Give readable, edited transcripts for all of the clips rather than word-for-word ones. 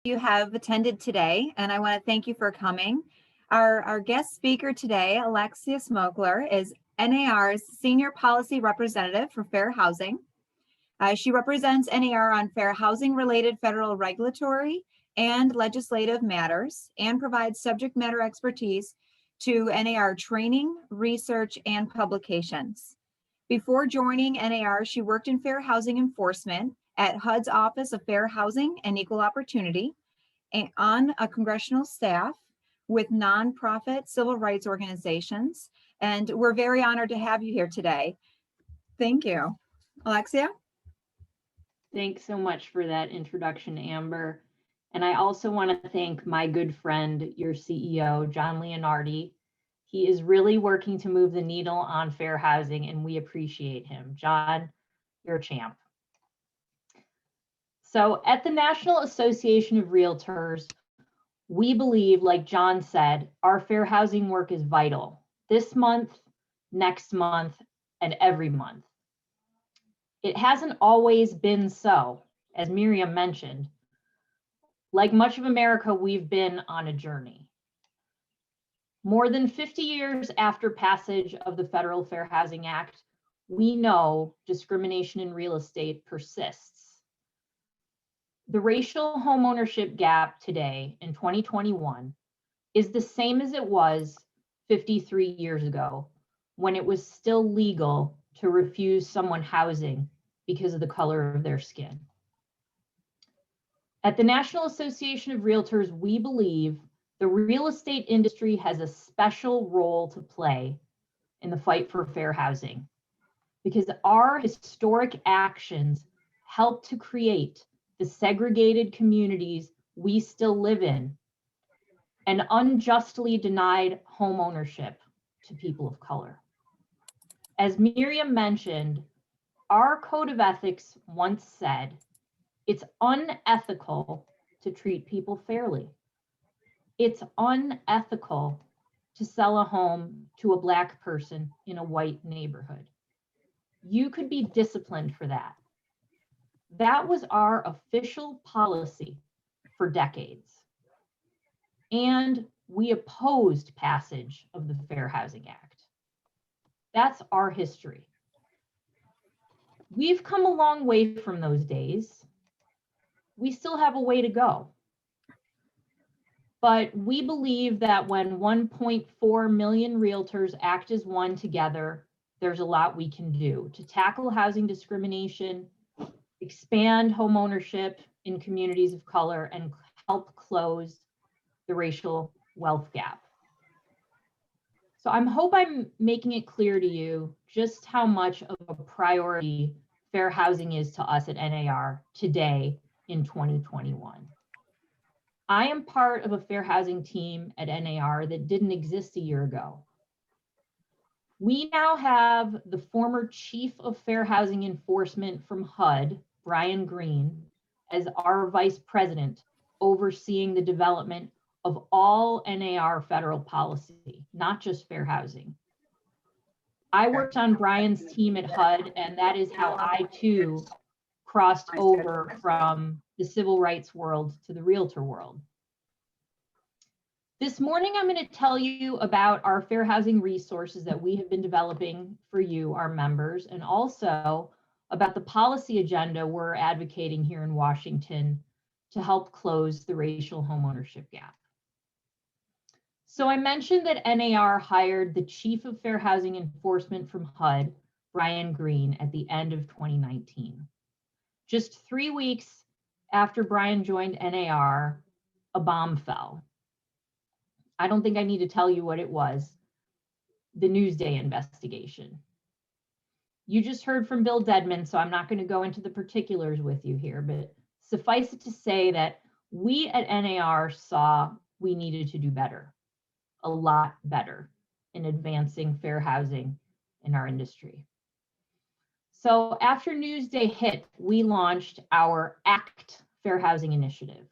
You have attended today, and I want to thank you for coming. Our guest speaker today, Alexia Smokler, is NAR's Senior Policy Representative for Fair Housing. She represents NAR on fair housing-related federal regulatory and legislative matters and provides subject matter expertise to NAR training, research, and publications. Before joining NAR, she worked in fair housing enforcement at HUD's Office of Fair Housing and Equal Opportunity and on a congressional staff with nonprofit civil rights organizations. And we're very honored to have you here today. Thank you. Alexia? Thanks so much for that introduction, Amber. And I also want to thank my good friend, your CEO, John Leonardi. He is really working to move the needle on fair housing, and we appreciate him. John, you're a champ. So at the National Association of Realtors, we believe, like John said, our fair housing work is vital this month, next month, and every month. It hasn't always been so, as Miriam mentioned. Like much of America, we've been on a journey. More than 50 years after passage of the Federal Fair Housing Act, we know discrimination in real estate persists. The racial homeownership gap today in 2021 is the same as it was 53 years ago, when it was still legal to refuse someone housing because of the color of their skin. At the National Association of Realtors, we believe the real estate industry has a special role to play in the fight for fair housing, because our historic actions help to create the segregated communities we still live in and unjustly denied home ownership to people of color. As Miriam mentioned, our code of ethics once said, it's unethical to treat people fairly. It's unethical to sell a home to a Black person in a white neighborhood. You could be disciplined for that. That was our official policy for decades. And we opposed passage of the Fair Housing Act. That's our history. We've come a long way from those days. We still have a way to go. But we believe that when 1.4 million realtors act as one together, there's a lot we can do to tackle housing discrimination, expand homeownership in communities of color, and help close the racial wealth gap. So I hope I'm making it clear to you just how much of a priority fair housing is to us at NAR today in 2021. I am part of a fair housing team at NAR that didn't exist a year ago. We now have the former Chief of Fair Housing Enforcement from HUD, Brian Green, as our Vice President, overseeing the development of all NAR federal policy, not just fair housing. I worked on Brian's team at HUD, and that is how I too crossed over from the civil rights world to the realtor world. This morning, I'm going to tell you about our fair housing resources that we have been developing for you, our members, and also about the policy agenda we're advocating here in Washington to help close the racial homeownership gap. So I mentioned that NAR hired the Chief of Fair Housing Enforcement from HUD, Brian Green, at the end of 2019. Just 3 weeks after Brian joined NAR, a bomb fell. I don't think I need to tell you what it was, the Newsday investigation. You just heard from Bill Dedman, so I'm not going to go into the particulars with you here, but suffice it to say that we at NAR saw we needed to do better, a lot better, in advancing fair housing in our industry. So after Newsday hit, we launched our ACT Fair Housing Initiative.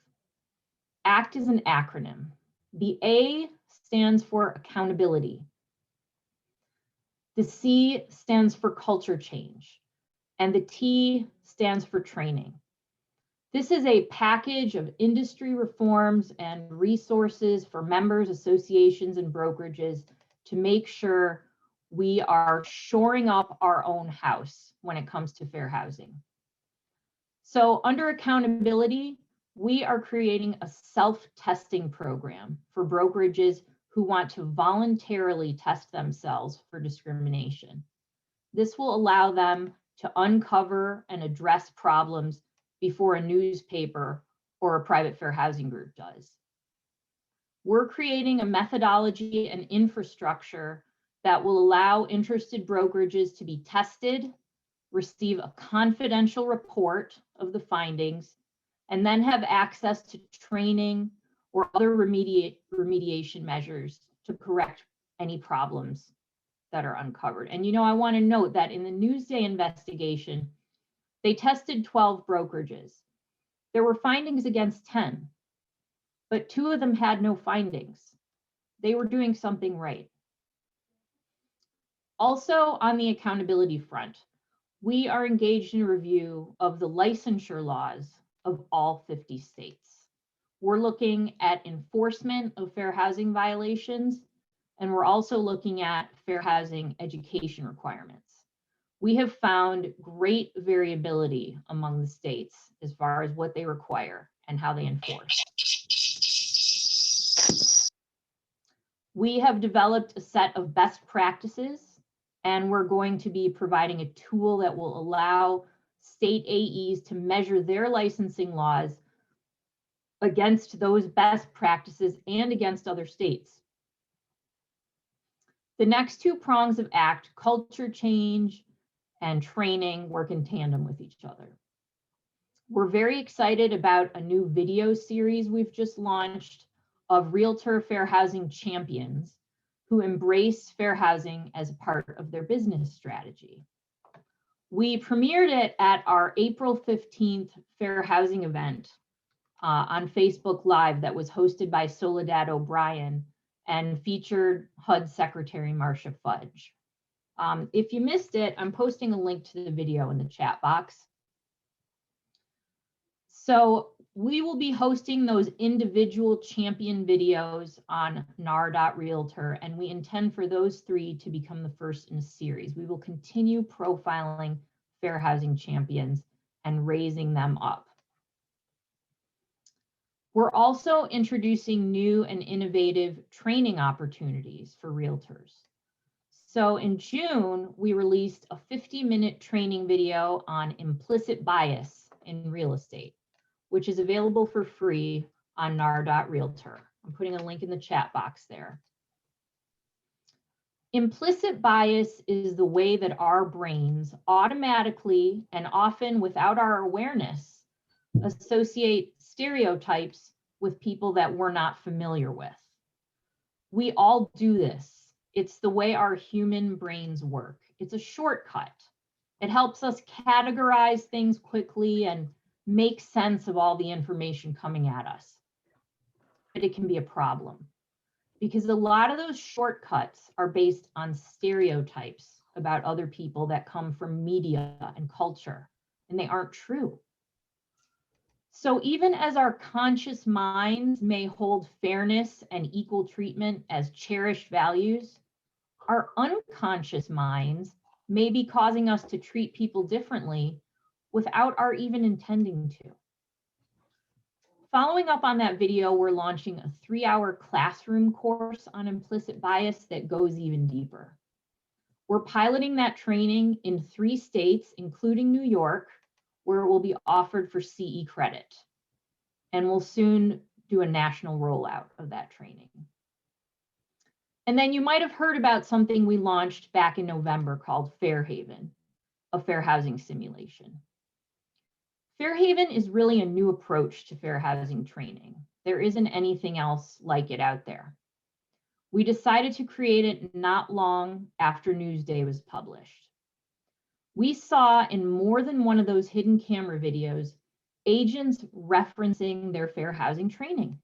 ACT is an acronym. The A stands for accountability. The C stands for culture change, and the T stands for training. This is a package of industry reforms and resources for members, associations, and brokerages to make sure we are shoring up our own house when it comes to fair housing. So under accountability, we are creating a self-testing program for brokerages who want to voluntarily test themselves for discrimination. This will allow them to uncover and address problems before a newspaper or a private fair housing group does. We're creating a methodology and infrastructure that will allow interested brokerages to be tested, receive a confidential report of the findings, and then have access to training or other remediation measures to correct any problems that are uncovered. And I want to note that in the Newsday investigation, they tested 12 brokerages. There were findings against 10, but 2 of them had no findings. They were doing something right. Also, on the accountability front, we are engaged in a review of the licensure laws of all 50 states. We're looking at enforcement of fair housing violations, and we're also looking at fair housing education requirements. We have found great variability among the states as far as what they require and how they enforce. We have developed a set of best practices, and we're going to be providing a tool that will allow state AEs to measure their licensing laws against those best practices and against other states. The next 2 prongs of ACT, culture change and training, work in tandem with each other. We're very excited about a new video series we've just launched of Realtor fair housing champions who embrace fair housing as a part of their business strategy. We premiered it at our April 15th fair housing event on Facebook Live that was hosted by Soledad O'Brien and featured HUD Secretary Marcia Fudge. If you missed it, I'm posting a link to the video in the chat box. So we will be hosting those individual champion videos on nar.realtor, and we intend for those 3 to become the first in a series. We will continue profiling fair housing champions and raising them up. We're also introducing new and innovative training opportunities for realtors. So in June, we released a 50-minute training video on implicit bias in real estate, which is available for free on nar.realtor. I'm putting a link in the chat box there. Implicit bias is the way that our brains automatically and often without our awareness associate stereotypes with people that we're not familiar with. We all do this. It's the way our human brains work. It's a shortcut. It helps us categorize things quickly and make sense of all the information coming at us. But it can be a problem because a lot of those shortcuts are based on stereotypes about other people that come from media and culture, and they aren't true. So even as our conscious minds may hold fairness and equal treatment as cherished values, our unconscious minds may be causing us to treat people differently without our even intending to. Following up on that video, we're launching a 3-hour classroom course on implicit bias that goes even deeper. We're piloting that training in 3 states, including New York, where it will be offered for CE credit. And we'll soon do a national rollout of that training. And then you might have heard about something we launched back in November called Fairhaven, a fair housing simulation. Fairhaven is really a new approach to fair housing training. There isn't anything else like it out there. We decided to create it not long after Newsday was published. We saw in more than one of those hidden camera videos, agents referencing their fair housing training.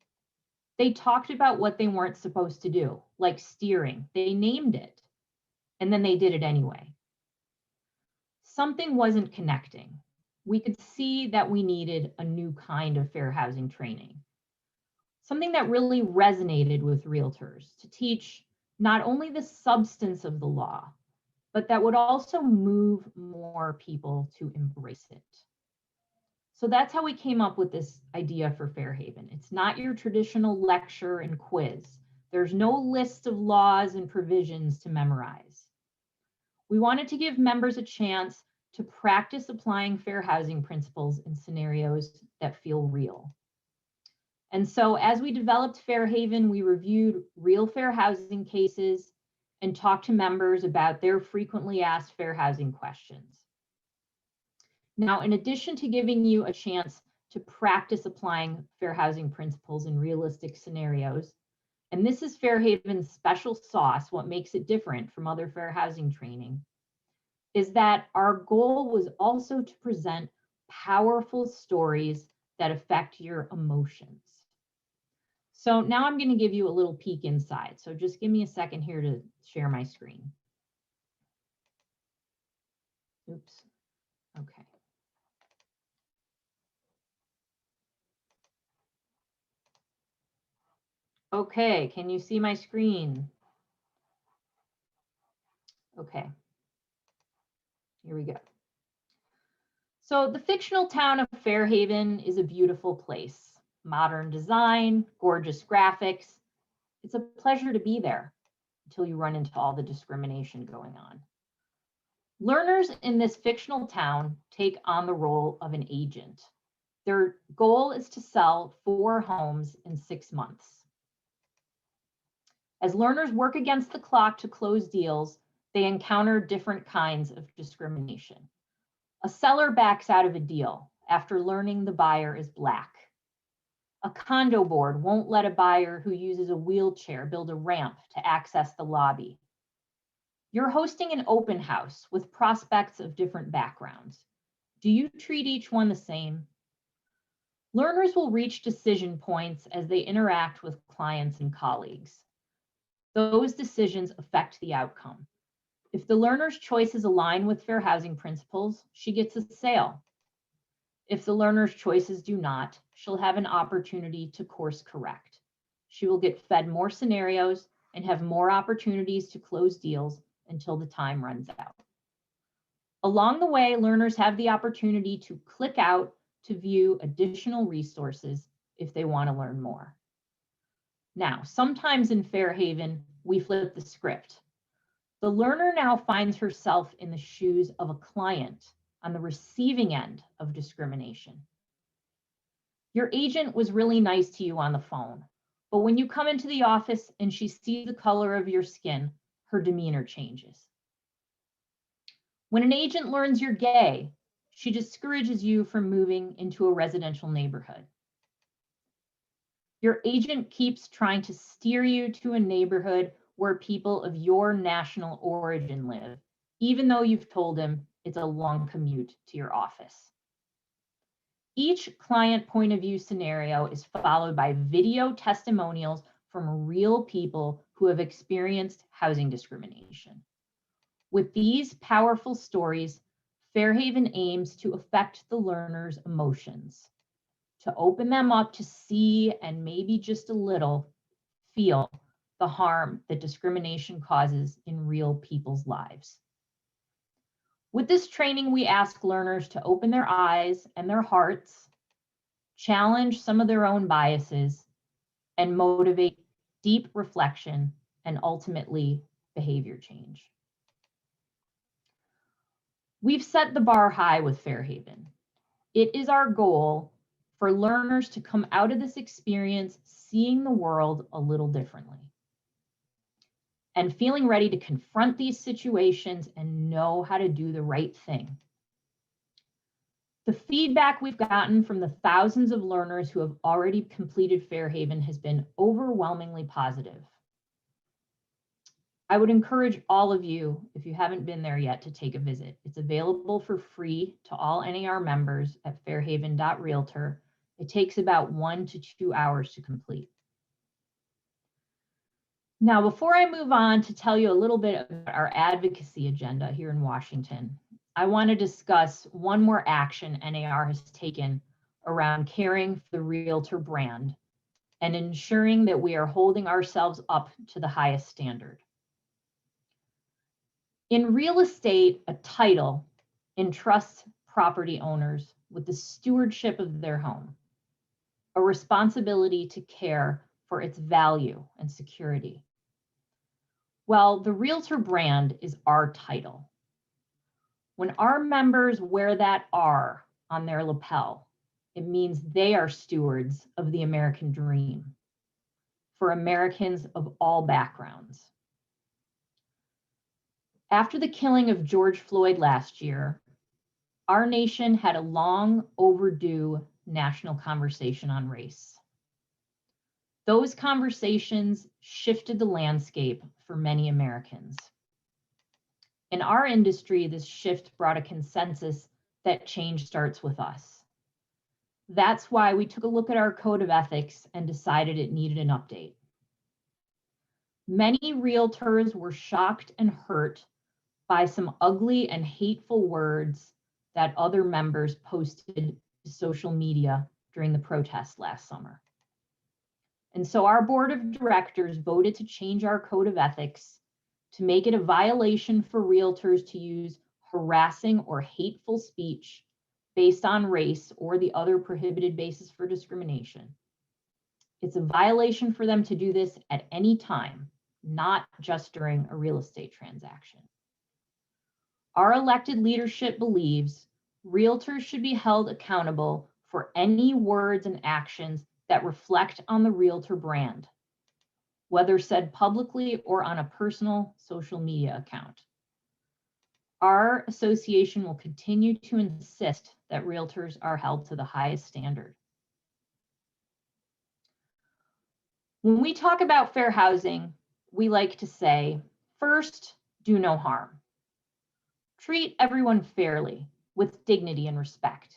They talked about what they weren't supposed to do, like steering. They named it, and then they did it anyway. Something wasn't connecting. we could see that we needed a new kind of fair housing training. Something that really resonated with realtors to teach not only the substance of the law, but that would also move more people to embrace it. So that's how we came up with this idea for Fairhaven. It's not your traditional lecture and quiz. There's no list of laws and provisions to memorize. We wanted to give members a chance to practice applying fair housing principles in scenarios that feel real. And so as we developed Fairhaven, we reviewed real fair housing cases and talked to members about their frequently asked fair housing questions. Now, in addition to giving you a chance to practice applying fair housing principles in realistic scenarios, and this is Fairhaven's special sauce, what makes it different from other fair housing training, is that our goal was also to present powerful stories that affect your emotions. So now I'm going to give you a little peek inside. So just give me a second here to share my screen. Oops. Okay. Okay, can you see my screen? Okay. Here we go. So the fictional town of Fairhaven is a beautiful place. Modern design, gorgeous graphics. It's a pleasure to be there until you run into all the discrimination going on. Learners in this fictional town take on the role of an agent. Their goal is to sell 4 homes in 6 months. As learners work against the clock to close deals, they encounter different kinds of discrimination. A seller backs out of a deal after learning the buyer is Black. A condo board won't let a buyer who uses a wheelchair build a ramp to access the lobby. You're hosting an open house with prospects of different backgrounds. Do you treat each one the same? Learners will reach decision points as they interact with clients and colleagues. Those decisions affect the outcome. If the learner's choices align with fair housing principles, she gets a sale. If the learner's choices do not, she'll have an opportunity to course correct. She will get fed more scenarios and have more opportunities to close deals until the time runs out. Along the way, learners have the opportunity to click out to view additional resources if they want to learn more. Now, sometimes in Fairhaven, we flip the script. The learner now finds herself in the shoes of a client on the receiving end of discrimination. Your agent was really nice to you on the phone, but when you come into the office and she sees the color of your skin, her demeanor changes. When an agent learns you're gay, she discourages you from moving into a residential neighborhood. Your agent keeps trying to steer you to a neighborhood where people of your national origin live, even though you've told him it's a long commute to your office. Each client point of view scenario is followed by video testimonials from real people who have experienced housing discrimination. With these powerful stories, Fairhaven aims to affect the learner's emotions, to open them up to see and maybe just a little feel the harm that discrimination causes in real people's lives. With this training, we ask learners to open their eyes and their hearts, challenge some of their own biases, and motivate deep reflection and ultimately behavior change. We've set the bar high with Fairhaven. It is our goal for learners to come out of this experience seeing the world a little differently and feeling ready to confront these situations and know how to do the right thing. The feedback we've gotten from the thousands of learners who have already completed Fairhaven has been overwhelmingly positive. I would encourage all of you, if you haven't been there yet, to take a visit. It's available for free to all NAR members at fairhaven.realtor. It takes about 1 to 2 hours to complete. Now, before I move on to tell you a little bit about our advocacy agenda here in Washington, I want to discuss one more action NAR has taken around caring for the Realtor brand and ensuring that we are holding ourselves up to the highest standard. In real estate, a title entrusts property owners with the stewardship of their home, a responsibility to care for its value and security. Well, the Realtor brand is our title. When our members wear that R on their lapel, it means they are stewards of the American dream for Americans of all backgrounds. After the killing of George Floyd last year, our nation had a long overdue national conversation on race. Those conversations shifted the landscape for many Americans. In our industry, this shift brought a consensus that change starts with us. That's why we took a look at our code of ethics and decided it needed an update. Many realtors were shocked and hurt by some ugly and hateful words that other members posted to social media during the protests last summer. And so our board of directors voted to change our code of ethics to make it a violation for realtors to use harassing or hateful speech based on race or the other prohibited basis for discrimination. It's a violation for them to do this at any time, not just during a real estate transaction. Our elected leadership believes realtors should be held accountable for any words and actions that reflect on the realtor brand, whether said publicly or on a personal social media account. Our association will continue to insist that realtors are held to the highest standard. When we talk about fair housing, we like to say, first, do no harm. Treat everyone fairly, with dignity and respect.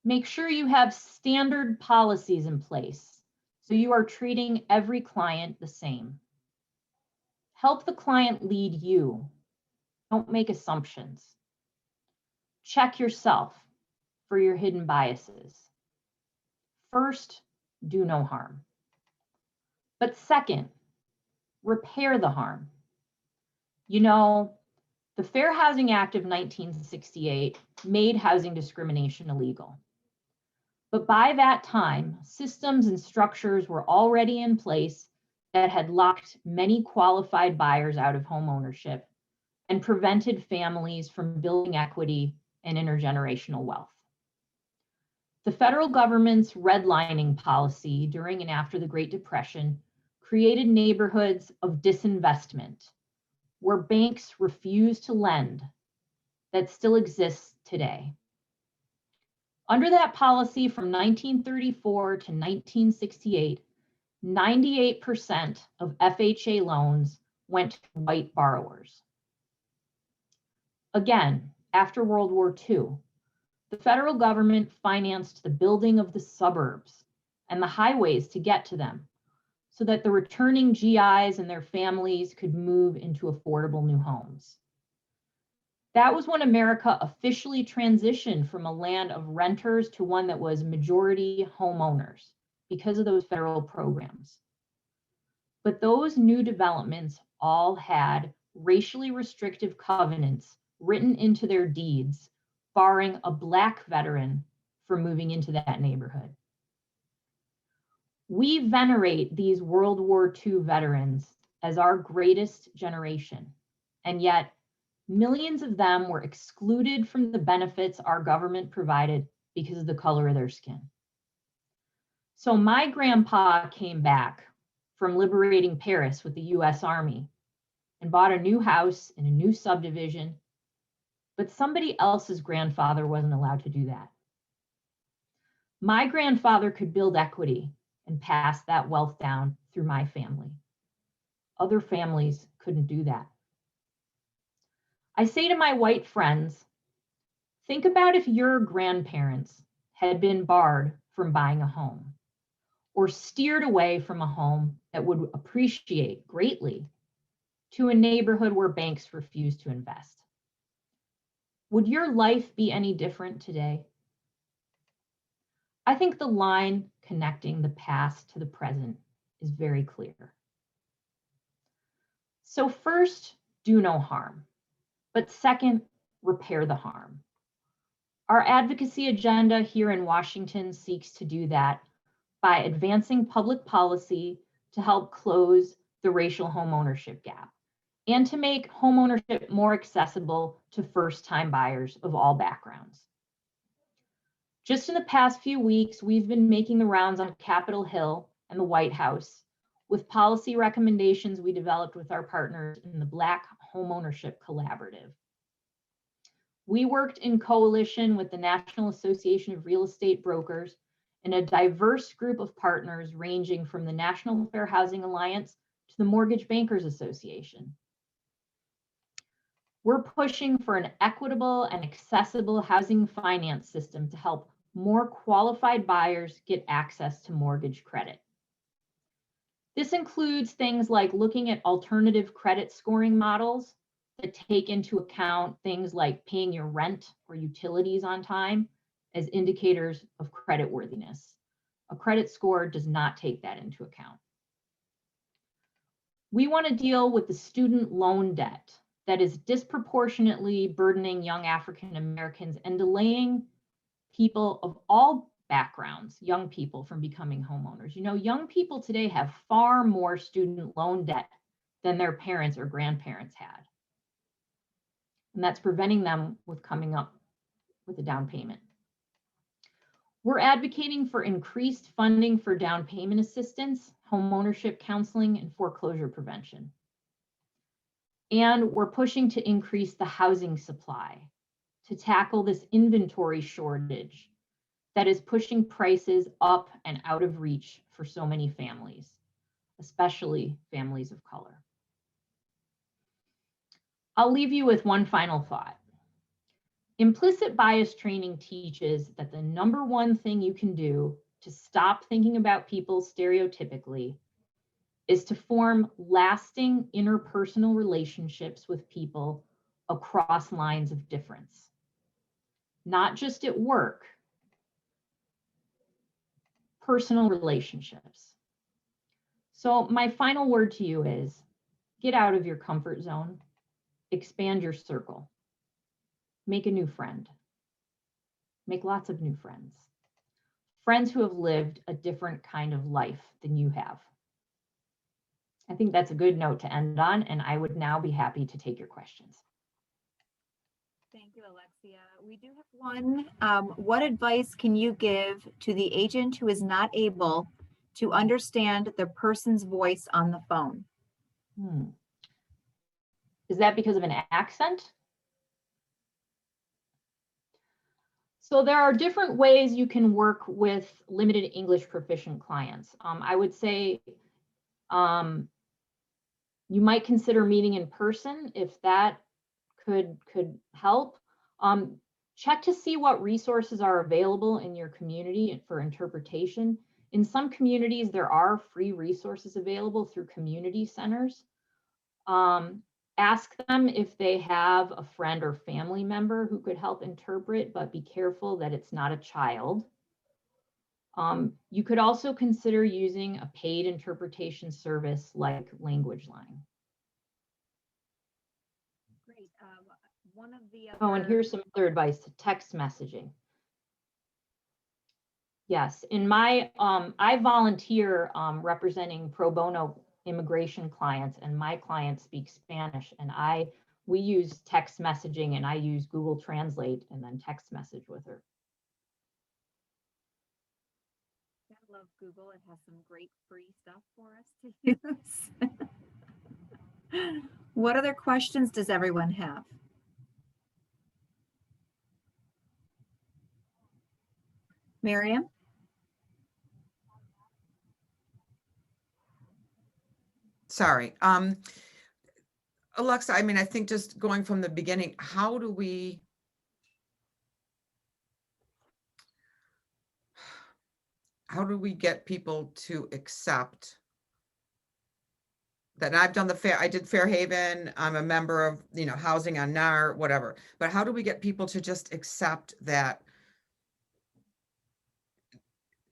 Make sure you have standard policies in place so you are treating every client the same. Help the client lead you. Don't make assumptions. Check yourself for your hidden biases. First, do no harm. But second, repair the harm. You know, the Fair Housing Act of 1968 made housing discrimination illegal. But by that time, systems and structures were already in place that had locked many qualified buyers out of home ownership and prevented families from building equity and intergenerational wealth. The federal government's redlining policy during and after the Great Depression created neighborhoods of disinvestment, where banks refused to lend, that still exists today. Under that policy from 1934 to 1968, 98% of FHA loans went to white borrowers. Again, after World War II, the federal government financed the building of the suburbs and the highways to get to them, so that the returning GIs and their families could move into affordable new homes. That was when America officially transitioned from a land of renters to one that was majority homeowners because of those federal programs. But those new developments all had racially restrictive covenants written into their deeds, barring a Black veteran from moving into that neighborhood. We venerate these World War II veterans as our greatest generation, and yet millions of them were excluded from the benefits our government provided because of the color of their skin. So my grandpa came back from liberating Paris with the US Army and bought a new house in a new subdivision, but somebody else's grandfather wasn't allowed to do that. My grandfather could build equity and pass that wealth down through my family. Other families couldn't do that. I say to my white friends, think about if your grandparents had been barred from buying a home or steered away from a home that would appreciate greatly to a neighborhood where banks refuse to invest. Would your life be any different today? I think the line connecting the past to the present is very clear. So first, do no harm. But second, repair the harm. Our advocacy agenda here in Washington seeks to do that by advancing public policy to help close the racial homeownership gap and to make homeownership more accessible to first-time buyers of all backgrounds. Just in the past few weeks, we've been making the rounds on Capitol Hill and the White House with policy recommendations we developed with our partners in the Black Homeownership Collaborative. We worked in coalition with the National Association of Real Estate Brokers and a diverse group of partners ranging from the National Fair Housing Alliance to the Mortgage Bankers Association. We're pushing for an equitable and accessible housing finance system to help more qualified buyers get access to mortgage credit. This includes things like looking at alternative credit scoring models that take into account things like paying your rent or utilities on time as indicators of creditworthiness. A credit score does not take that into account. We want to deal with the student loan debt that is disproportionately burdening young African Americans and delaying people of all backgrounds, young people, from becoming homeowners. You know, young people today have far more student loan debt than their parents or grandparents had. And that's preventing them with coming up with a down payment. We're advocating for increased funding for down payment assistance, homeownership counseling, and foreclosure prevention. And we're pushing to increase the housing supply to tackle this inventory shortage that is pushing prices up and out of reach for so many families, especially families of color. I'll leave you with one final thought. Implicit bias training teaches that the number one thing you can do to stop thinking about people stereotypically is to form lasting interpersonal relationships with people across lines of difference, not just at work, personal relationships. So my final word to you is get out of your comfort zone, expand your circle, make a new friend, make lots of new friends, friends who have lived a different kind of life than you have. I think that's a good note to end on, and I would now be happy to take your questions. Thank you, Alexia. We do have one. What advice can you give to the agent who is not able to understand the person's voice on the phone? Is that because of an accent? So there are different ways you can work with limited English proficient clients. I would say you might consider meeting in person if that could help. Check to see what resources are available in your community for interpretation. In some communities, there are free resources available through community centers. Ask them if they have a friend or family member who could help interpret, but be careful that it's not a child. You could also consider using a paid interpretation service like LanguageLine. Great. One of the other... Oh, and here's some other advice: text messaging. Yes, in my, I volunteer representing pro bono immigration clients, and my clients speak Spanish, and we use text messaging, and I use Google Translate and then text message with her. I love Google. It has some great free stuff for us to use. What other questions does everyone have? Miriam? Sorry. Alexa, I mean, I think just going from the beginning, how do we get people to accept that I've done I did Fairhaven, I'm a member of, housing on NAR, whatever. But how do we get people to just accept that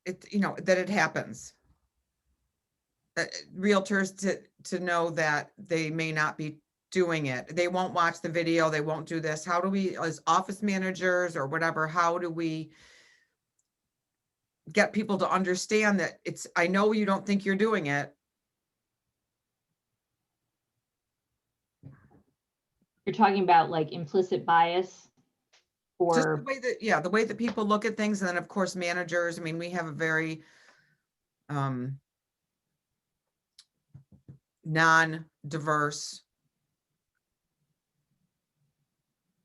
that it happens? Realtors to know that they may not be doing it. They won't watch the video, they won't do this. How do we, as office managers or whatever, how do we get people to understand that I know you don't think you're doing it. You're talking about like implicit bias Just the or, way that, the way that people look at things. And then of course, managers, I mean, we have a very non-diverse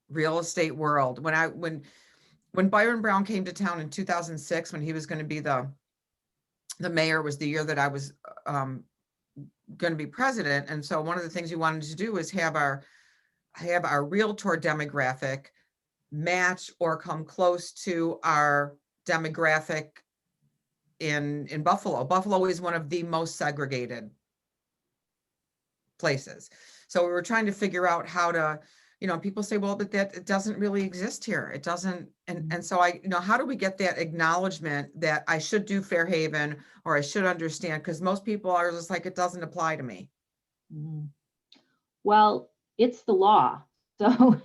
real estate world. When Byron Brown came to town in 2006, when he was going to be the mayor, was the year that I was going to be president. And so one of the things we wanted to do is have our realtor demographic match or come close to our demographic in Buffalo. Buffalo is one of the most segregated places. So we were trying to figure out how to, people say, well, but that it doesn't really exist here. It doesn't. And so how do we get that acknowledgement that I should do Fairhaven or I should understand? Because most people are just like, it doesn't apply to me. well, it's the law. So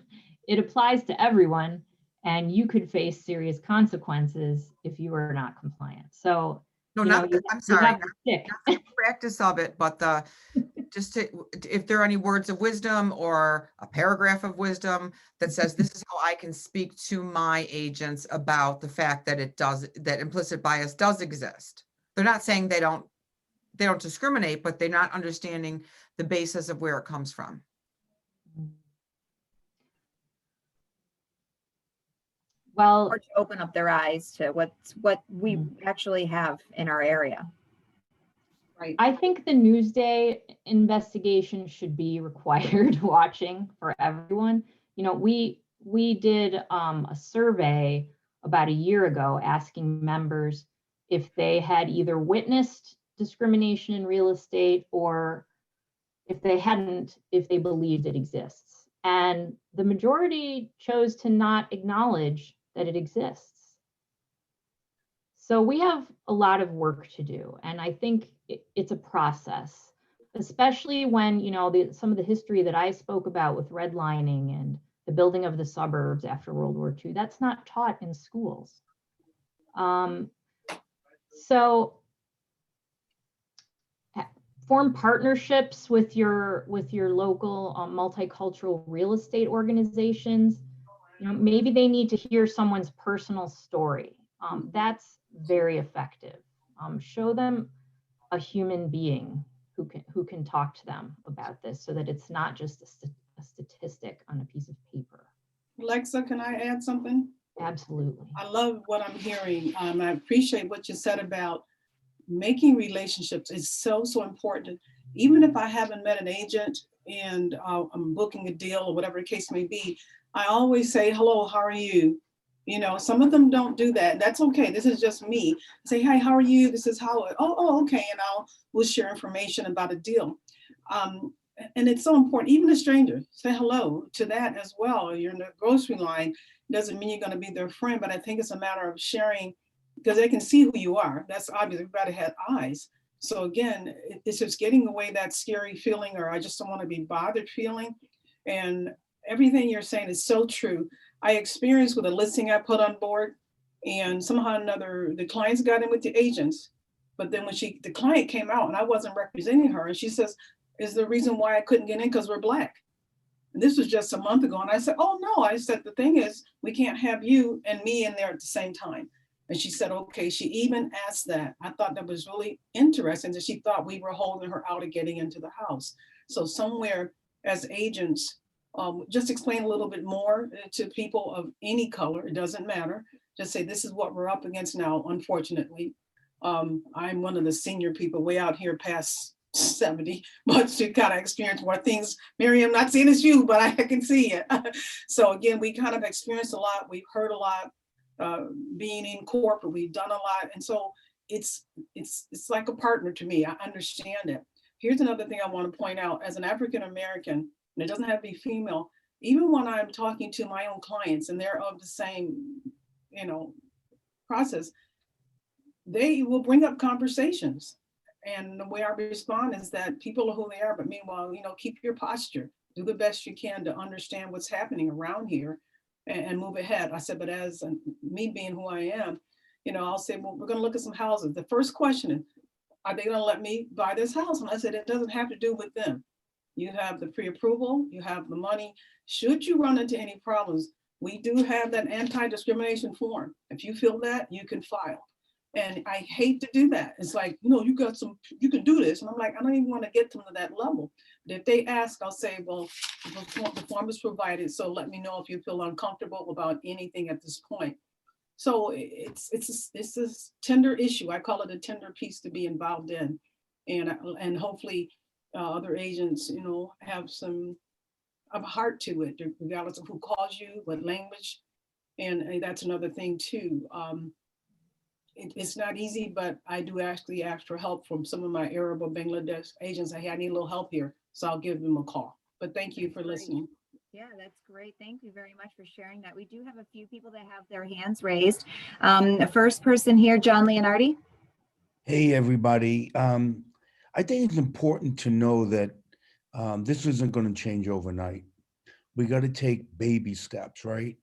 it applies to everyone, and you could face serious consequences if you are not compliant. So, No, I'm sorry, have the stick. not the practice of it, but if there are any words of wisdom or a paragraph of wisdom that says this is how I can speak to my agents about the fact that that implicit bias does exist. They're not saying they don't discriminate, but they're not understanding the basis of where it comes from. Well, Or to open up their eyes to what we actually have in our area. Right. I think the Newsday investigation should be required watching for everyone. We did a survey about a year ago asking members if they had either witnessed discrimination in real estate, or if they hadn't, if they believed it exists. And the majority chose to not acknowledge that it exists. So we have a lot of work to do. And I think it's a process, especially when, some of the history that I spoke about with redlining and the building of the suburbs after World War II, that's not taught in schools. So form partnerships with your local multicultural real estate organizations. Maybe they need to hear someone's personal story. That's very effective. Show them a human being who can talk to them about this, so that it's not just a statistic on a piece of paper. Alexa, can I add something? Absolutely. I love what I'm hearing. I appreciate what you said about making relationships is so important. Even if I haven't met an agent and I'm booking a deal or whatever the case may be, I always say, hello, how are you? Some of them don't do that. That's okay. This is just me. Say, hey, how are you? This is how, okay. And we'll share information about a deal. And it's so important, even a stranger, say hello to that as well. You're in the grocery line, doesn't mean you're going to be their friend, but I think it's a matter of sharing, because they can see who you are. That's obvious. Everybody had eyes. So again, it's just getting away that scary feeling, or I just don't want to be bothered feeling. And everything you're saying is so true. I experienced with a listing I put on board, and somehow or another, the clients got in with the agents. But then when the client came out and I wasn't representing her, and she says, is the reason why I couldn't get in because we're Black? And this was just a month ago. And I said, oh no, I said, the thing is, we can't have you and me in there at the same time. And she said, okay. She even asked that. I thought that was really interesting, that she thought we were holding her out of getting into the house. So somewhere as agents, just explain a little bit more to people of any color. It doesn't matter. Just say, this is what we're up against now, unfortunately. I'm one of the senior people way out here past 70, but to kind of experience more things. Mary, I'm not saying it's you, but I can see it. So again, we kind of experienced a lot. We've heard a lot. Being in corporate, we've done a lot. And so it's like a partner to me. I understand it. here's another thing I want to point out. As an African American, and it doesn't have to be female, even when I'm talking to my own clients and they're of the same, you know, process, they will bring up conversations. And the way I respond is that people are who they are, but meanwhile, you know, keep your posture, do the best you can to understand what's happening around here and move ahead. I said, but as me being who I am, you know, I'll say, well, we're going to look at some houses. The first question is, are they going to let me buy this house? And I said, it doesn't have to do with them. You have the pre-approval, you have the money. Should you run into any problems, we do have that anti-discrimination form. If you feel that, you can file. And I hate to do that. It's like, you know, you can do this. And I'm like, I don't even want to get them to that level. But if they ask, I'll say, well, the form is provided. So let me know if you feel uncomfortable about anything at this point. So it's a tender issue. I call it a tender piece to be involved in. And hopefully other agents, you know, have some of a heart to it, regardless of who calls you, what language. And that's another thing too. It's not easy, but I do actually ask for help from some of my Arab or Bangladesh agents. I need a little help here, so I'll give them a call. But thank you for listening. Yeah, that's great. Thank you very much for sharing that. We do have a few people that have their hands raised. The first person here, John Leonardi. Hey, everybody. I think it's important to know that this isn't going to change overnight. We got to take baby steps, right?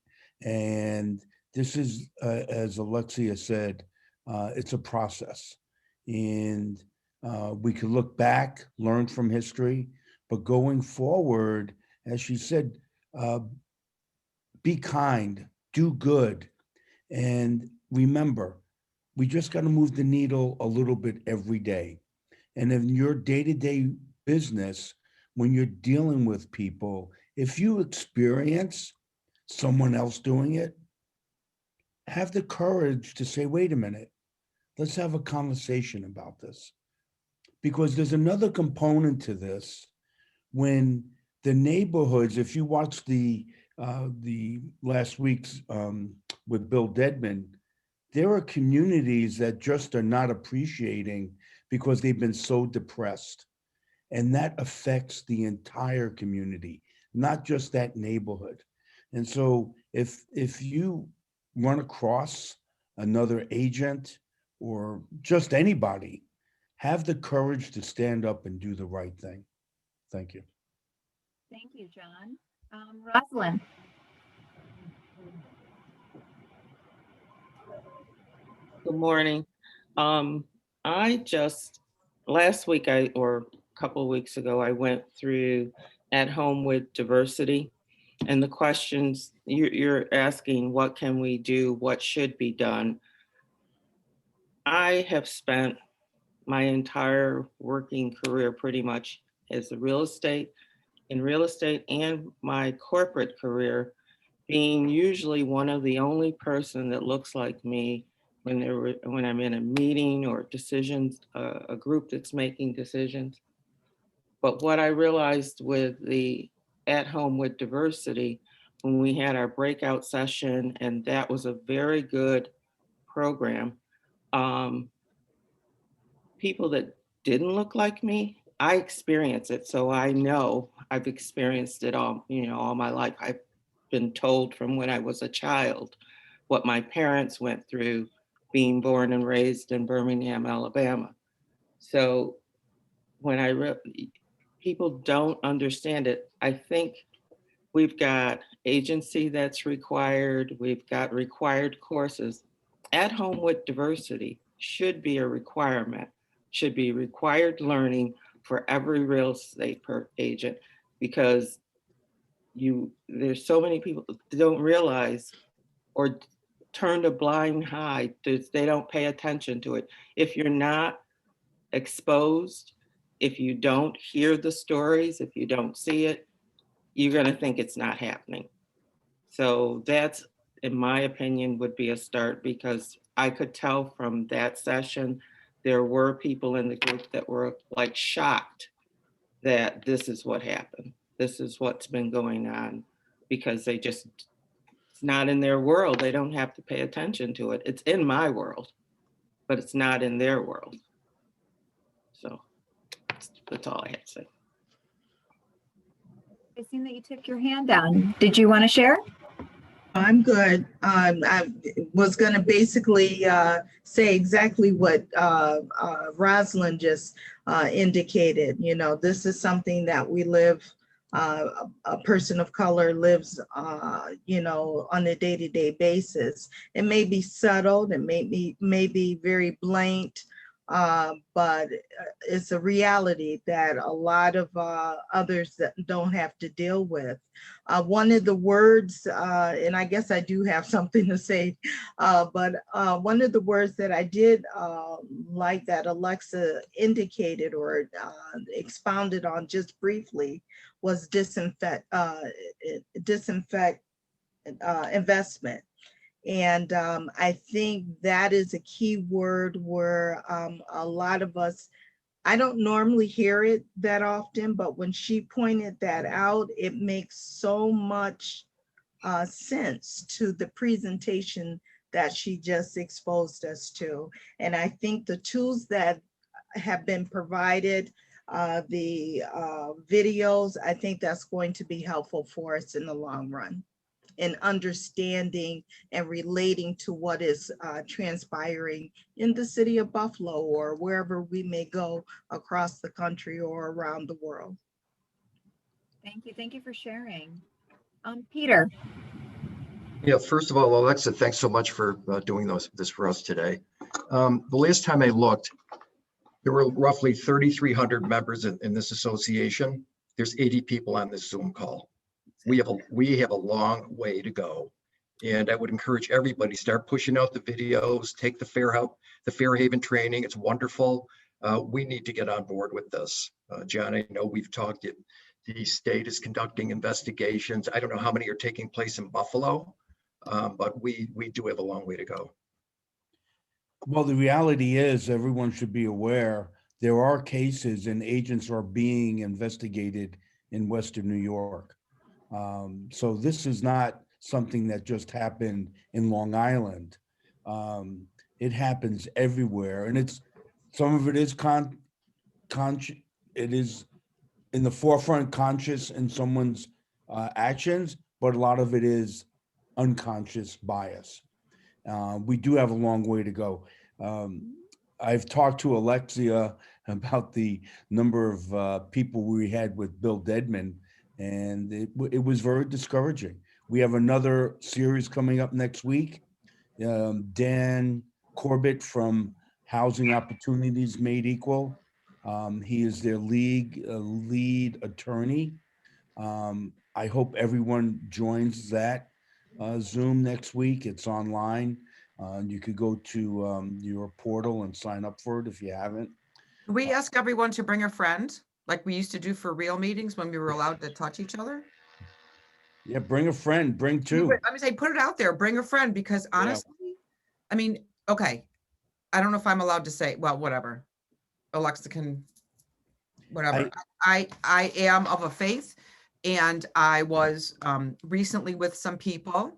And this is, as Alexia said, it's a process. And we can look back, learn from history, but going forward, as she said, be kind, do good. And remember, we just got to move the needle a little bit every day. And in your day-to-day business, when you're dealing with people, if you experience someone else doing it, have the courage to say, wait a minute, let's have a conversation about this. Because there's another component to this. When the neighborhoods, if you watch the last week's with Bill Dedman, there are communities that just are not appreciating because they've been so depressed. And that affects the entire community, not just that neighborhood. And so if you run across another agent or just anybody, have the courage to stand up and do the right thing. Thank you. Thank you, John. Rosalind. Good morning. Last week or a couple of weeks ago, I went through At Home with Diversity, and the questions you're asking, what can we do? What should be done? I have spent my entire working career pretty much in real estate and my corporate career being usually one of the only person that looks like me when I'm in a meeting or decisions, a group that's making decisions. But what I realized with the At Home with Diversity, when we had our breakout session, and that was a very good program, people that didn't look like me, I experienced it. So I know I've experienced it all my life. I've been told from when I was a child what my parents went through being born and raised in Birmingham, Alabama. So when people don't understand it, I think we've got agency that's required, we've got required courses. At Home with Diversity should be a requirement, should be required learning for every real estate agent, because there's so many people that don't realize or turn a blind eye. They don't pay attention to it. If you're not exposed, if you don't hear the stories, if you don't see it, you're going to think it's not happening. So that's, in my opinion, would be a start, because I could tell from that session, there were people in the group that were like shocked that this is what happened. This is what's been going on, because it's not in their world. They don't have to pay attention to it. It's in my world, but it's not in their world. So That's all I had to say. I seen that you took your hand down. Did you want to share? I'm good. I was going to basically say exactly what Rosalind just indicated. You know, this is something that we live, a person of color lives, you know, on a day-to-day basis. It may be subtle, it may be very blatant, but it's a reality that a lot of others that don't have to deal with. One of the words, and I guess I do have something to say, but one of the words that I did like that Alexa indicated or expounded on just briefly was disinfect investment. And I think that is a key word where a lot of us, I don't normally hear it that often, but when she pointed that out, it makes so much sense to the presentation that she just exposed us to. And I think the tools that have been provided, the videos, I think that's going to be helpful for us in the long run in understanding and relating to what is transpiring in the city of Buffalo or wherever we may go across the country or around the world. Thank you. Thank you for sharing. Peter. Yeah, first of all, Alexa, thanks so much for doing this for us today. The last time I looked, there were roughly 3,300 members in this association. There's 80 people on this Zoom call. We have a long way to go. And I would encourage everybody, start pushing out the videos, take the Fairhaven training. It's wonderful. We need to get on board with this. John, I know we've talked, the state is conducting investigations. I don't know how many are taking place in Buffalo, but we do have a long way to go. Well, the reality is everyone should be aware there are cases and agents are being investigated in Western New York. So this is not something that just happened in Long Island. It happens everywhere, and some of it is it is in the forefront, conscious in someone's actions, but a lot of it is unconscious bias. We do have a long way to go. I've talked to Alexia about the number of people we had with Bill Dedman, and it was very discouraging. We have another series coming up next week. Dan Corbett from Housing Opportunities Made Equal. He is their lead attorney. I hope everyone joins that Zoom next week. It's online. You could go to your portal and sign up for it if you haven't. We ask everyone to bring a friend, like we used to do for real meetings when we were allowed to touch each other. Yeah, bring a friend, bring two. I'm gonna say, put it out there, bring a friend, because honestly, I mean, okay, I don't know if I'm allowed to say, well, whatever. Alexa can, whatever. I am of a faith, and I was recently with some people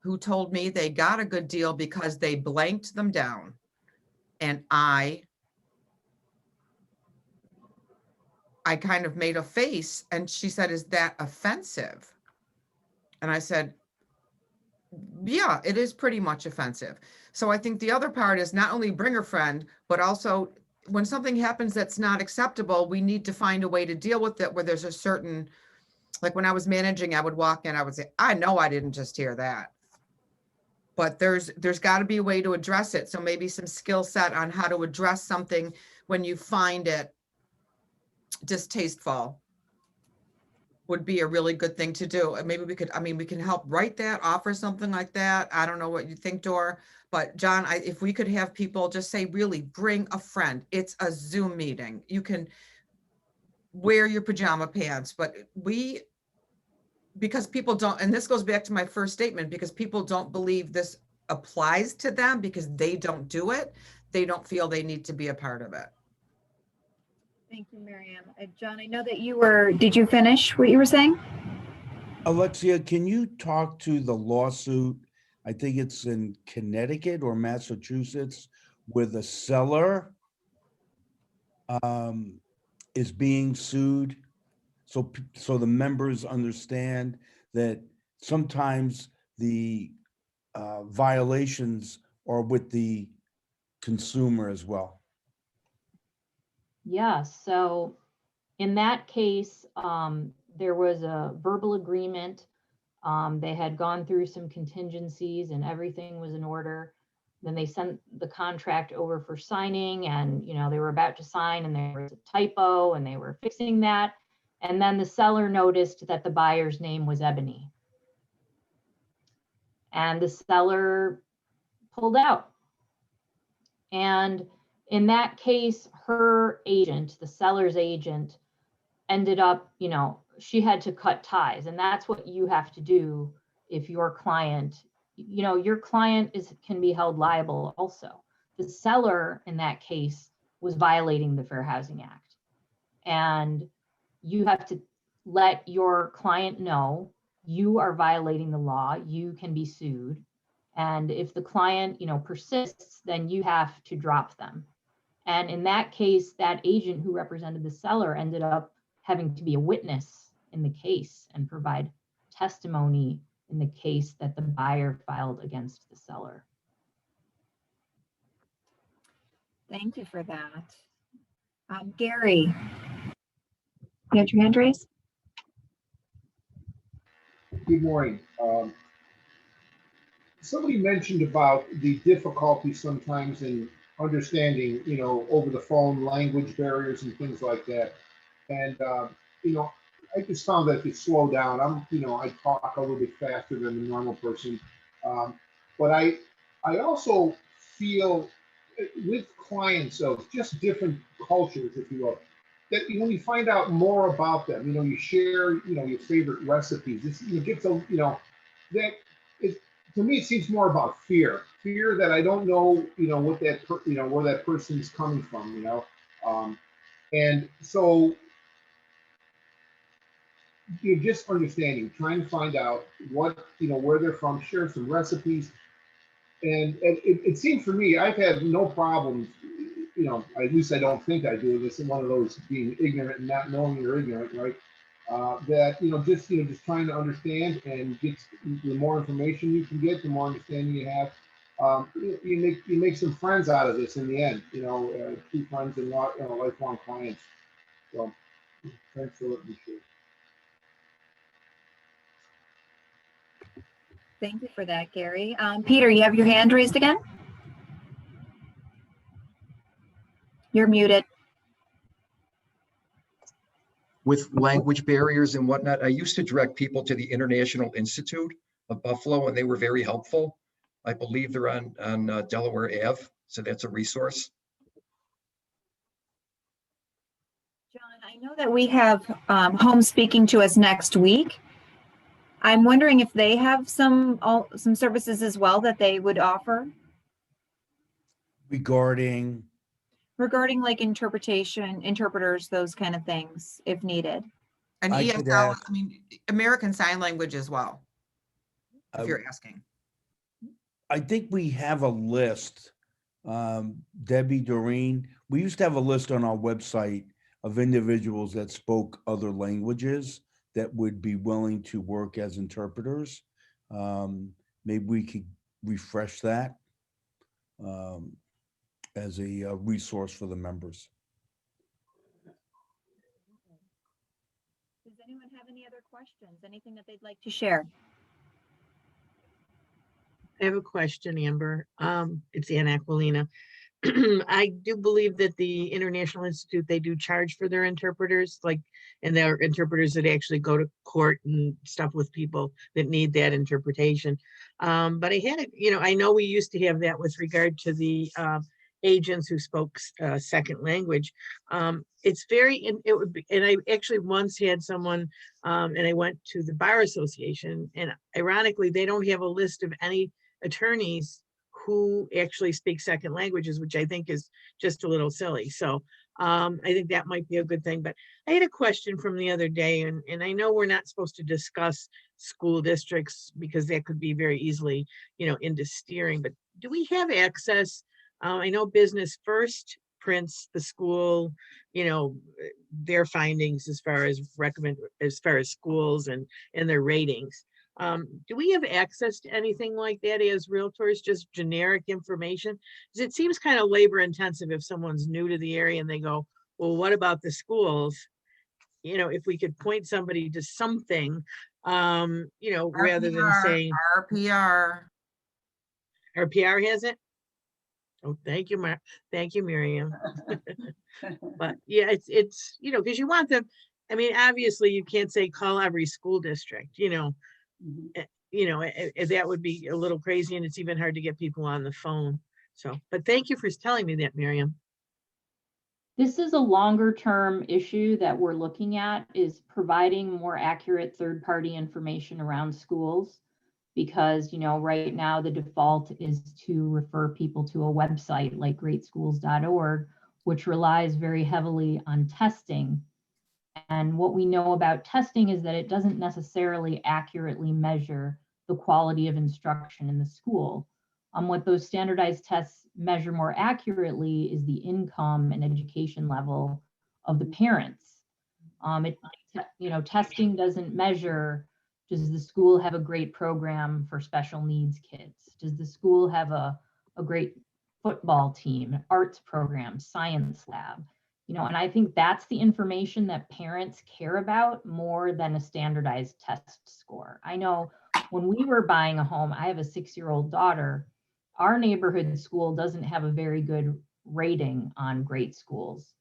who told me they got a good deal because they blanked them down. And I kind of made a face, and she said, "Is that offensive?" And I said, "Yeah, it is pretty much offensive." So I think the other part is not only bring a friend, but also when something happens that's not acceptable, we need to find a way to deal with it where there's a certain, like when I was managing, I would walk in, I would say, "I know I didn't just hear that." But there's got to be a way to address it. So maybe some skill set on how to address something when you find it distasteful would be a really good thing to do. And maybe we can help write that, offer something like that. I don't know what you think, Dor, but John, if we could have people just say, really bring a friend. It's a Zoom meeting. You can wear your pajama pants, but because people don't, and this goes back to my first statement, because people don't believe this applies to them because they don't do it, they don't feel they need to be a part of it. Thank you, Miriam. John, I know that did you finish what you were saying? Alexia, can you talk to the lawsuit? I think it's in Connecticut or Massachusetts, where the seller is being sued. So the members understand that sometimes the violations are with the consumer as well. Yeah, so in that case, there was a verbal agreement. They had gone through some contingencies and everything was in order. Then they sent the contract over for signing, and they were about to sign and there was a typo and they were fixing that. And then the seller noticed that the buyer's name was Ebony. And the seller pulled out. And in that case, her agent, the seller's agent, ended up, she had to cut ties. And that's what you have to do if your client, your client can be held liable also. The seller in that case was violating the Fair Housing Act. And you have to let your client know you are violating the law, you can be sued. And if the client, persists, then you have to drop them. And in that case, that agent who represented the seller ended up having to be a witness in the case and provide testimony in the case that the buyer filed against the seller. Thank you for that. Gary, you have your hand raised? Good morning. Somebody mentioned about the difficulty sometimes in understanding, over the phone language barriers and things like that. And, I just found that to slow down. I talk a little bit faster than the normal person. But I also feel with clients of just different cultures, if you will, that when you find out more about them, you share, your favorite recipes. It gets that is, to me, it seems more about fear that I don't know, what that, where that person's coming from, and so you're just understanding, trying to find out what, where they're from, share some recipes. And it seems for me, I've had no problems, at least I don't think I do. This is one of those being ignorant and not knowing you're ignorant, right? That, just trying to understand and get the more information you can get, the more understanding you have. You make some friends out of this in the end, true friends and lifelong clients. So thanks for letting me share. Thank you for that, Gary. Peter, you have your hand raised again? You're muted. With language barriers and whatnot, I used to direct people to the International Institute of Buffalo, and they were very helpful. I believe they're on Delaware Ave, so that's a resource. John, I know that we have Home speaking to us next week. I'm wondering if they have some services as well that they would offer Regarding like interpreters, those kind of things, if needed. And I could ESL, ask- American Sign Language as well, if you're asking. I think we have a list, Debbie, Doreen, we used to have a list on our website of individuals that spoke other languages that would be willing to work as interpreters. Maybe we could refresh that as a resource for the members. Does anyone have any other questions? Anything that they'd like to share? I have a question, Amber. It's Ann Aquilina. I do believe that the International Institute, they do charge for their interpreters, and there are interpreters that actually go to court and stuff with people that need that interpretation. But I had, I know we used to have that with regard to the agents who spoke second language. It's very, it would be, and I actually once had someone, and I went to the Bar Association, and ironically, they don't have a list of any attorneys who actually speak second languages, which I think is just a little silly. So I think that might be a good thing. But I had a question from the other day, and I know we're not supposed to discuss school districts because that could be very easily, into steering, but do we have access? I know Business First prints, the school, their findings as far as schools and their ratings. Do we have access to anything like that as realtors, just generic information? Because it seems kind of labor intensive if someone's new to the area and they go, well, what about the schools? If we could point somebody to something, rather than saying RPR. our PR has it. Oh, thank you, thank you, Miriam. But yeah, it's because you want them. I mean, obviously, you can't say call every school district. That would be a little crazy, and it's even hard to get people on the phone. So, but thank you for telling me that, Miriam. This is a longer term issue that we're looking at, is providing more accurate third-party information around schools, because right now the default is to refer people to a website like greatschools.org, which relies very heavily on testing. And what we know about testing is that it doesn't necessarily accurately measure the quality of instruction in the school. What those standardized tests measure more accurately is the income and education level of the parents. Testing doesn't measure, does the school have a great program for special needs kids? Does the school have a great football team, arts program, science lab? And I think that's the information that parents care about more than a standardized test score. I know when we were buying a home, I have a 6-year-old daughter. Our neighborhood school doesn't have a very good rating on great schools.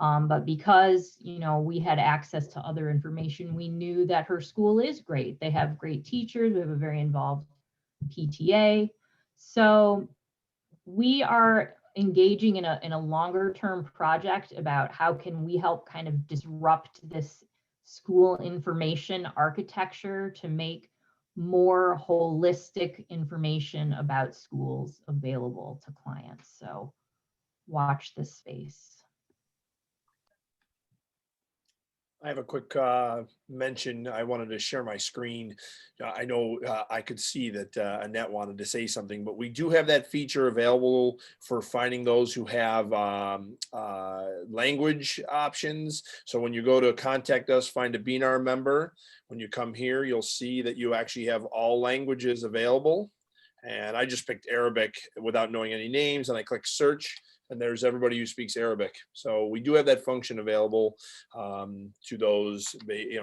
But because, we had access to other information, we knew that her school is great. They have great teachers. We have a very involved PTA. So we are engaging in a longer term project about how can we help kind of disrupt this school information architecture to make more holistic information about schools available to clients. So watch this space. I have a quick mention. I wanted to share my screen. I know I could see that Annette wanted to say something, but we do have that feature available for finding those who have language options. So when you go to contact us, find a BNAR member. When you come here, you'll see that you actually have all languages available. And I just picked Arabic without knowing any names, and I click search. And there's everybody who speaks Arabic. So we do have that function available to those,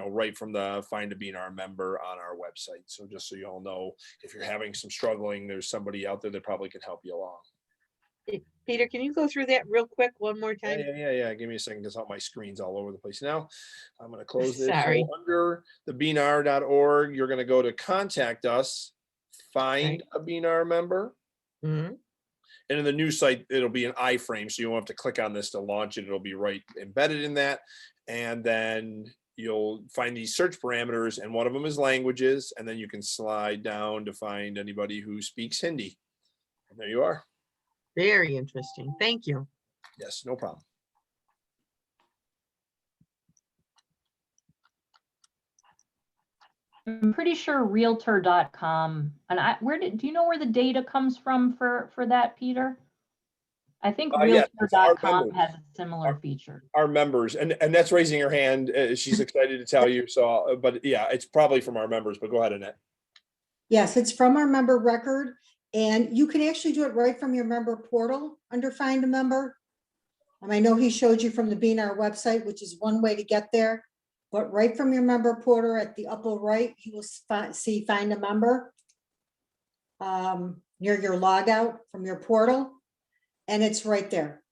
right from the Find a BNAR member on our website. So just so you all know, if you're having some struggling, there's somebody out there that probably can help you along. Peter, can you go through that real quick one more time? Yeah. Give me a second, because all my screen's all over the place now. I'm going to close this. Sorry. So under the BNAR.org, you're going to go to contact us, find a BNAR member. Mm-hmm. And in the new site, it'll be an iframe, so you won't have to click on this to launch it. It'll be right embedded in that. And then you'll find these search parameters, and one of them is languages. And then you can slide down to find anybody who speaks Hindi. And there you are. Very interesting. Thank you. Yes, no problem. I'm pretty sure Realtor.com, and do you know where the data comes from for that, Peter? I think Realtor.com has a similar feature. Our members, and that's raising her hand. She's excited to tell you. So, but yeah, it's probably from our members. But go ahead, Annette. Yes, it's from our member record, and you can actually do it right from your member portal under Find a Member. I know he showed you from the BNAR website, which is one way to get there. But right from your member portal at the upper right, you will see Find a Member near your logout from your portal, and it's right there.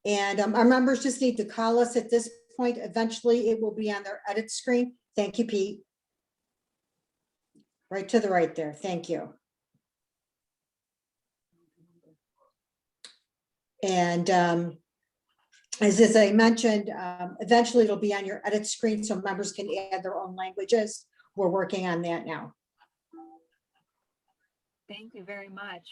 And our members just need to call us at this point. Eventually, it will be on their edit screen. Thank you, Pete. Right to the right there. Thank you. And as I mentioned, eventually it'll be on your edit screen so members can add their own languages. We're working on that now. Thank you very much.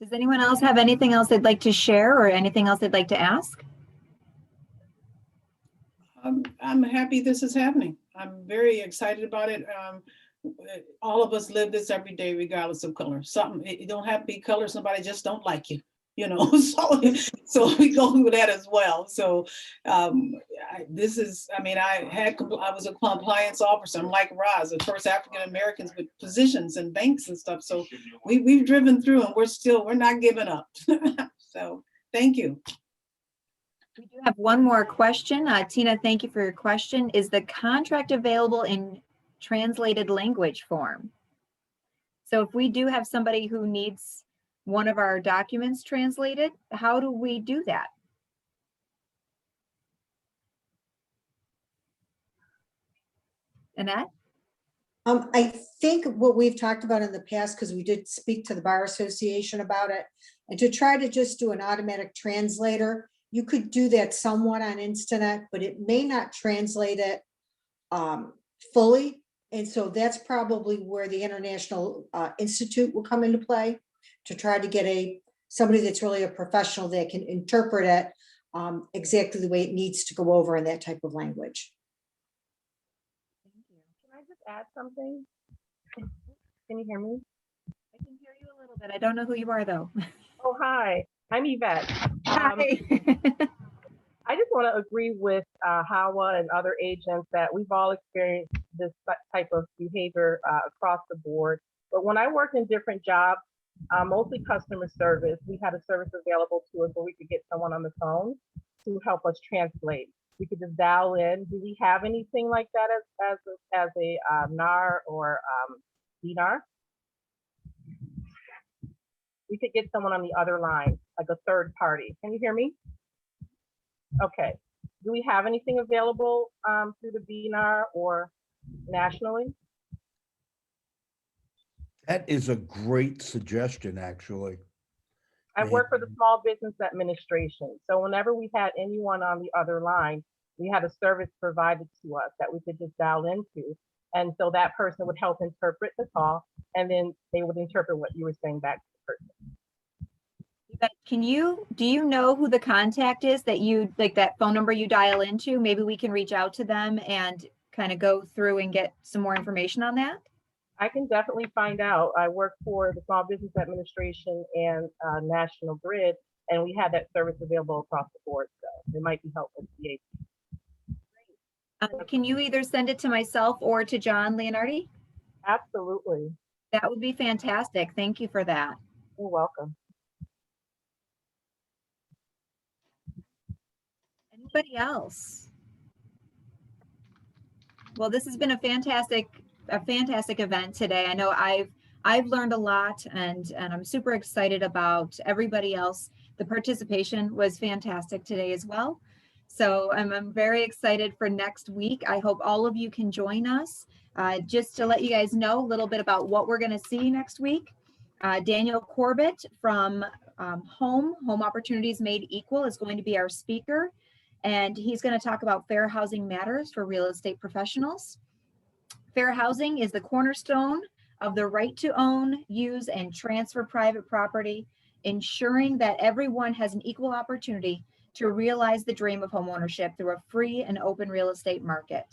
Does anyone else have anything else they'd like to share or anything else they'd like to ask? I'm happy this is happening. I'm very excited about it. All of us live this every day, regardless of color. You don't have to be color, somebody just don't like you. you know, so we go through that as well. So I was a compliance officer. I'm like Roz, the first African Americans with positions in banks and stuff. So we've driven through and we're not giving up. So thank you. We do have one more question. Tina, thank you for your question. Is the contract available in translated language form? So if we do have somebody who needs one of our documents translated, how do we do that? Annette? I think what we've talked about in the past, because we did speak to the Bar Association about it, and to try to just do an automatic translator, you could do that somewhat on Instinet, but it may not translate it fully. And so that's probably where the International Institute will come into play, to try to get somebody that's really a professional that can interpret it exactly the way it needs to go over in that type of language. Can I just add something? Can you hear me? I can hear you a little bit. I don't know who you are though. Oh, hi. I'm Yvette. Hi. I just want to agree with Hawa and other agents that we've all experienced this type of behavior across the board. But when I worked in different jobs, mostly customer service, we had a service available to us where we could get someone on the phone to help us translate. We could just dial in. Do we have anything like that as a NAR or BNAR? We could get someone on the other line, like a third party. Can you hear me? Okay. Do we have anything available through the BNAR or nationally? That is a great suggestion, actually. I work for the Small Business Administration. So whenever we had anyone on the other line, we had a service provided to us that we could just dial into. And so that person would help interpret the call, and then they would interpret what you were saying back to the person. Do you know who the contact is that that phone number you dial into? Maybe we can reach out to them and kind of go through and get some more information on that. I can definitely find out. I work for the Small Business Administration and National Grid, and we had that service available across the board. So it might be helpful to the agent. Can you either send it to myself or to John Leonardi? Absolutely. That would be fantastic. Thank you for that. You're welcome. Anybody else? Well, this has been a fantastic event today. I know I've learned a lot, and I'm super excited about everybody else. The participation was fantastic today as well. So I'm very excited for next week. I hope all of you can join us. Just to let you guys know a little bit about what we're going to see next week. Daniel Corbett from Home Opportunities Made Equal is going to be our speaker, and he's going to talk about fair housing matters for real estate professionals. Fair housing is the cornerstone of the right to own, use, and transfer private property, ensuring that everyone has an equal opportunity to realize the dream of homeownership through a free and open real estate market.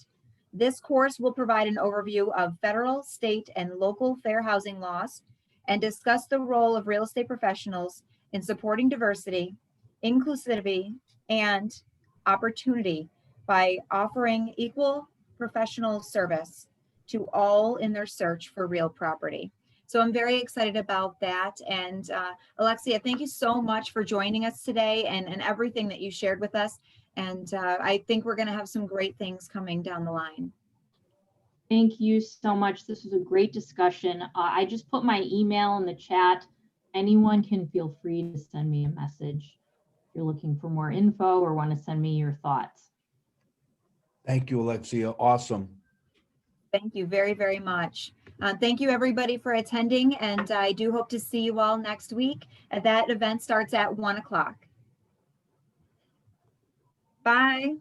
This course will provide an overview of federal, state, and local fair housing laws and discuss the role of real estate professionals in supporting diversity, inclusivity, and opportunity by offering equal professional service to all in their search for real property. So I'm very excited about that. And Alexia, thank you so much for joining us today and everything that you shared with us. And I think we're going to have some great things coming down the line. Thank you so much. This was a great discussion. I just put my email in the chat. Anyone can feel free to send me a message if you're looking for more info or want to send me your thoughts. Thank you, Alexia. Awesome. Thank you very, very much. Thank you everybody for attending, and I do hope to see you all next week. That event starts at 1 o'clock. Bye.